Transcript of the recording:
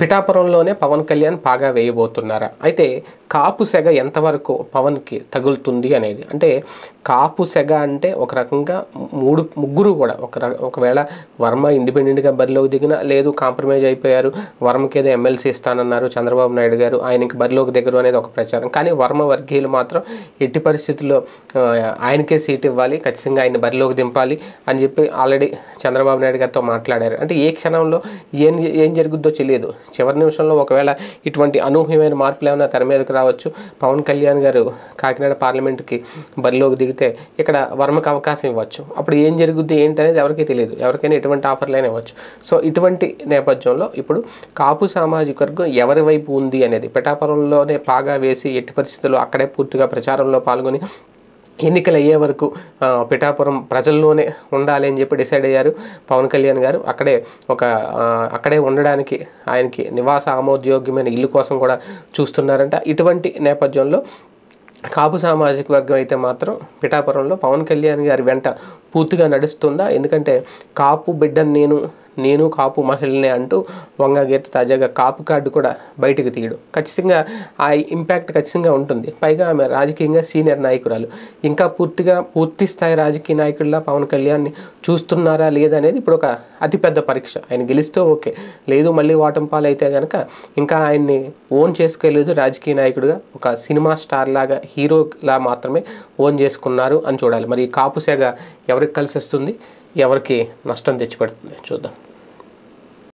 పిఠాపురంలోనే పవన్ కళ్యాణ్ పాగా వేయబోతున్నారా? అయితే కాపు సెగ ఎంతవరకు పవన్కి తగులుతుంది అనేది, అంటే కాపు సెగ అంటే ఒక రకంగా ముగ్గురు కూడా ఒకవేళ వర్మ ఇండిపెండెంట్గా బరిలోకి దిగిన, లేదు కాంప్రమైజ్ అయిపోయారు, వర్మకి ఏదో ఎమ్మెల్సీ ఇస్తానన్నారు చంద్రబాబు నాయుడు గారు, ఆయనకి బరిలోకి దిగరు అనేది ఒక ప్రచారం. కానీ వర్మ వర్గీయులు మాత్రం ఎట్టి పరిస్థితుల్లో ఆయనకే సీట్ ఇవ్వాలి, ఖచ్చితంగా ఆయన బరిలోకి దింపాలి అని చెప్పి ఆల్రెడీ చంద్రబాబు నాయుడు గారితో మాట్లాడారు. అంటే ఏ క్షణంలో ఏం జరుగుద్దో తెలియదు. చివరి నిమిషంలో ఒకవేళ ఇటువంటి అనూహ్యమైన మార్పులు ఏమైనా తెర మీదకి రావచ్చు. పవన్ కళ్యాణ్ గారు కాకినాడ పార్లమెంట్కి బరిలోకి దిగితే ఇక్కడ వర్మకు అవకాశం ఇవ్వచ్చు. అప్పుడు ఏం జరుగుద్ది ఏంటి అనేది ఎవరికీ తెలియదు. ఎవరికైనా ఎటువంటి ఆఫర్లైనా ఇవ్వచ్చు. సో ఇటువంటి నేపథ్యంలో ఇప్పుడు కాపు సామాజిక వర్గం ఎవరి వైపు ఉంది అనేది పిఠాపురంలోనే పాగా వేసి ఎట్టి పరిస్థితుల్లో అక్కడే పూర్తిగా ప్రచారంలో పాల్గొని ఎన్నికలు అయ్యే వరకు పిఠాపురం ప్రజల్లోనే ఉండాలి అని చెప్పి డిసైడ్ అయ్యారు పవన్ కళ్యాణ్ గారు. అక్కడే ఉండడానికి ఆయనకి నివాస ఆమోదయోగ్యమైన ఇల్లు కోసం కూడా చూస్తున్నారంట. ఇటువంటి నేపథ్యంలో కాపు సామాజిక వర్గం అయితే మాత్రం పిఠాపురంలో పవన్ కళ్యాణ్ గారి వెంట పూర్తిగా నడుస్తుందా? ఎందుకంటే కాపు బిడ్డను నేను కాపు మహిళనే అంటూ వంగగీత తాజాగా కాపు కార్డు కూడా బయటకు తీయడం ఖచ్చితంగా ఆ ఇంపాక్ట్ ఖచ్చితంగా ఉంటుంది. పైగా ఆమె రాజకీయంగా సీనియర్ నాయకురాలు. ఇంకా పూర్తి స్థాయి రాజకీయ నాయకుల్లా పవన్ కళ్యాణ్ని చూస్తున్నారా లేదా అనేది ఇప్పుడు ఒక అతిపెద్ద పరీక్ష. ఆయన గెలిస్తే ఓకే, లేదు మళ్ళీ ఓటమి పాలైతే కనుక ఇంకా ఆయన్ని ఓన్ చేసుకోలేదు రాజకీయ నాయకుడిగా, ఒక సినిమా స్టార్ లాగా హీరోలా మాత్రమే ఓన్ చేసుకున్నారు అని చూడాలి. మరి ఈ కాపు సెగ ఎవరికి కలిసి వస్తుంది, ఎవరికి నష్టం తెచ్చిపెడుతుంది చూద్దాం.